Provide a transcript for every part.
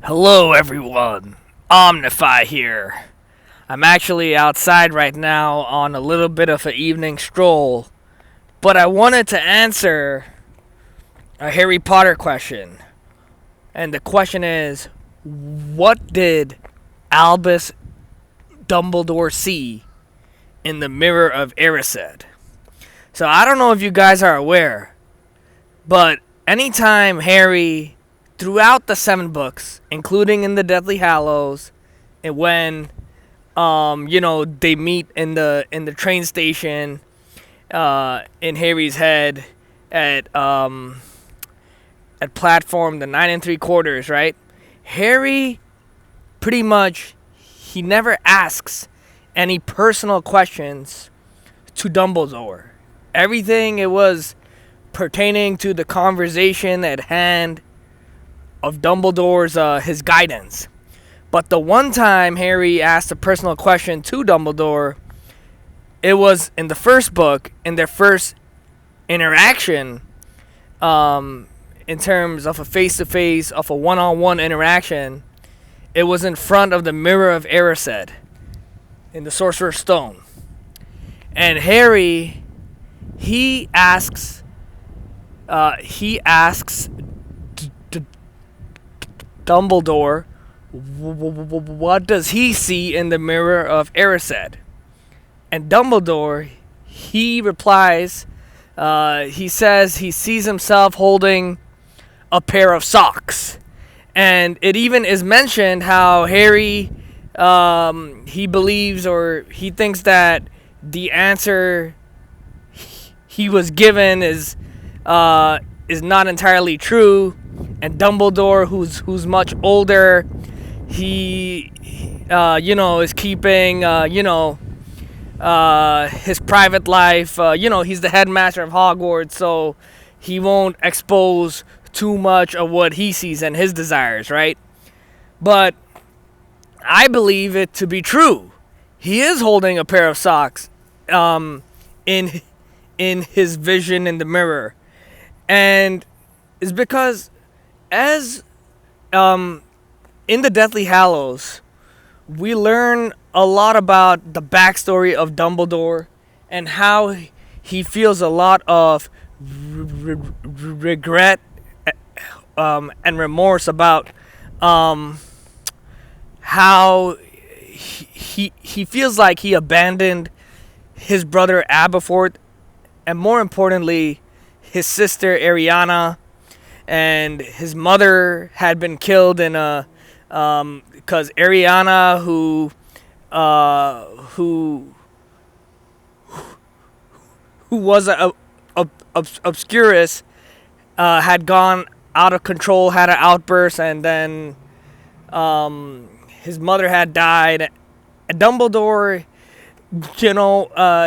Hello, everyone. Omnify here. I'm actually outside right now on a little bit of an evening stroll, but I wanted to answer a Harry Potter question. And the question is, what did Albus Dumbledore see in the mirror of Erised? So I don't know if you guys are aware, but anytime Harry, throughout the 7 books, including in the Deathly Hallows, and when they meet in the train station, in Harry's head at platform the 9 3/4, right? Harry pretty much he never asks any personal questions to Dumbledore. Everything it was pertaining to the conversation at hand of Dumbledore's his guidance. But the one time Harry asked a personal question to Dumbledore, it was in the first book, in their first interaction, in terms of a face-to-face, of a one-on-one interaction. It was in front of the mirror of Erised in the Sorcerer's Stone. And Harry, he asks Dumbledore, what does he see in the mirror of Erised? And Dumbledore, he replies, he says he sees himself holding a pair of socks. And it even is mentioned how Harry, he believes or he thinks that the answer he was given is not entirely true. And Dumbledore, who's much older, he is keeping his private life. He's the headmaster of Hogwarts, so he won't expose too much of what he sees and his desires, right? But I believe it to be true. He is holding a pair of socks, in his vision in the mirror, and it's because as in the Deathly Hallows, we learn a lot about the backstory of Dumbledore and how he feels a lot of regret and remorse about how he feels like he abandoned his brother Aberforth, and more importantly, his sister Ariana, and his mother had been killed in a because Ariana, who was a obscurus, had gone out of control, had an outburst, and then his mother had died. And Dumbledore,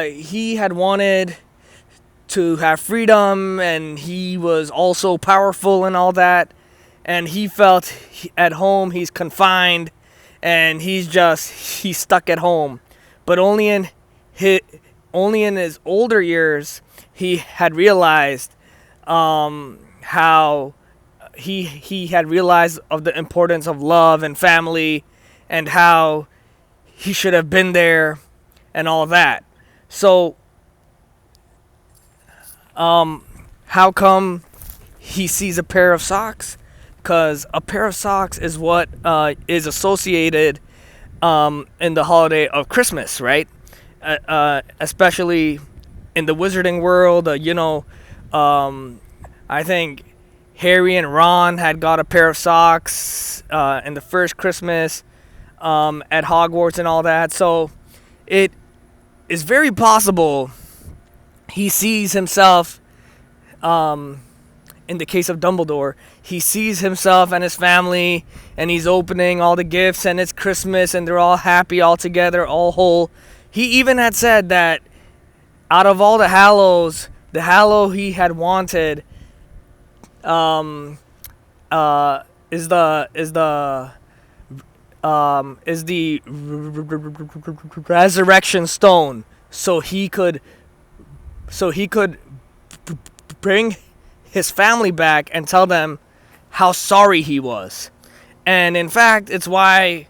he had wanted to have freedom, and he was also powerful and all that, and he felt at home, he's confined, and he's stuck at home. But only in his older years he had realized how he had realized of the importance of love and family, and how he should have been there and all that. So how come he sees a pair of socks? Because a pair of socks is what is associated in the holiday of Christmas, right? Especially in the wizarding world. I think Harry and Ron had got a pair of socks in the first Christmas at Hogwarts and all that. So it is very possible he sees himself, in the case of Dumbledore, he sees himself and his family, and he's opening all the gifts, and it's Christmas, and they're all happy, all together, all whole. He even had said that out of all the Hallows, the Hallow he had wanted is the resurrection stone, so he could bring his family back and tell them how sorry he was. And in fact, it's why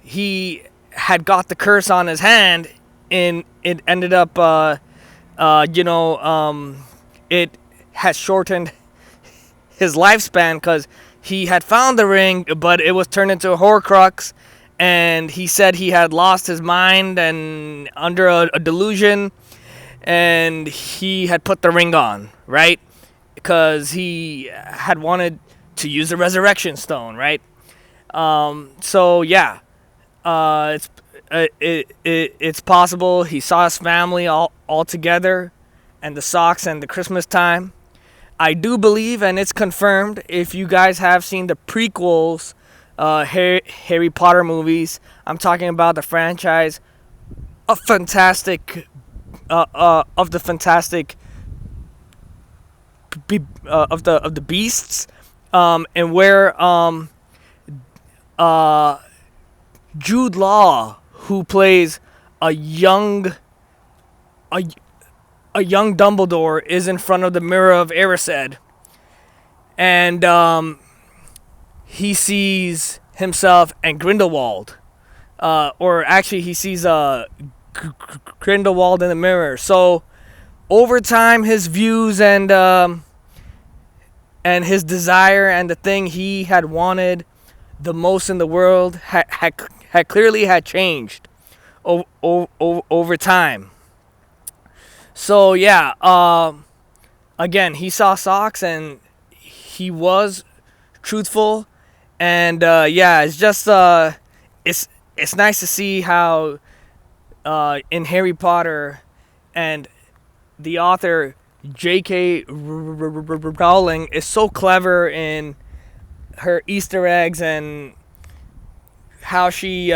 he had got the curse on his hand, and it ended up, it has shortened his lifespan because he had found the ring, but it was turned into a Horcrux, and he said he had lost his mind and under a delusion, and he had put the ring on, right? Because he had wanted to use the resurrection stone, right? So yeah, it's possible he saw his family all together, and the socks and the Christmas time. I do believe, and it's confirmed, if you guys have seen the prequels, Harry Potter movies, I'm talking about the franchise, a fantastic, of the fantastic, of the beasts, and where Jude Law, who plays a young Dumbledore, is in front of the mirror of Erised, and he sees himself and Grindelwald, or actually he sees Grindelwald in the mirror. So over time, his views and his desire and the thing he had wanted the most in the world had clearly had changed over time. So yeah, again, he saw socks and he was truthful, and yeah, it's just it's nice to see how in Harry Potter, and the author J.K. Rowling is so clever in her Easter eggs and how she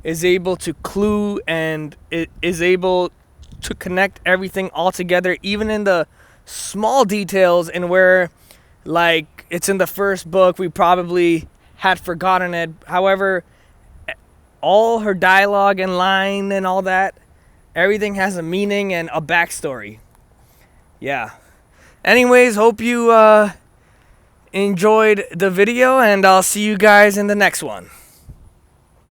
is able to clue and is able to connect everything all together, even in the small details, and where, like, it's in the first book, we probably had forgotten it. However, all her dialogue and line and all that, everything has a meaning and a backstory. Yeah. Anyways, hope you enjoyed the video, and I'll see you guys in the next one.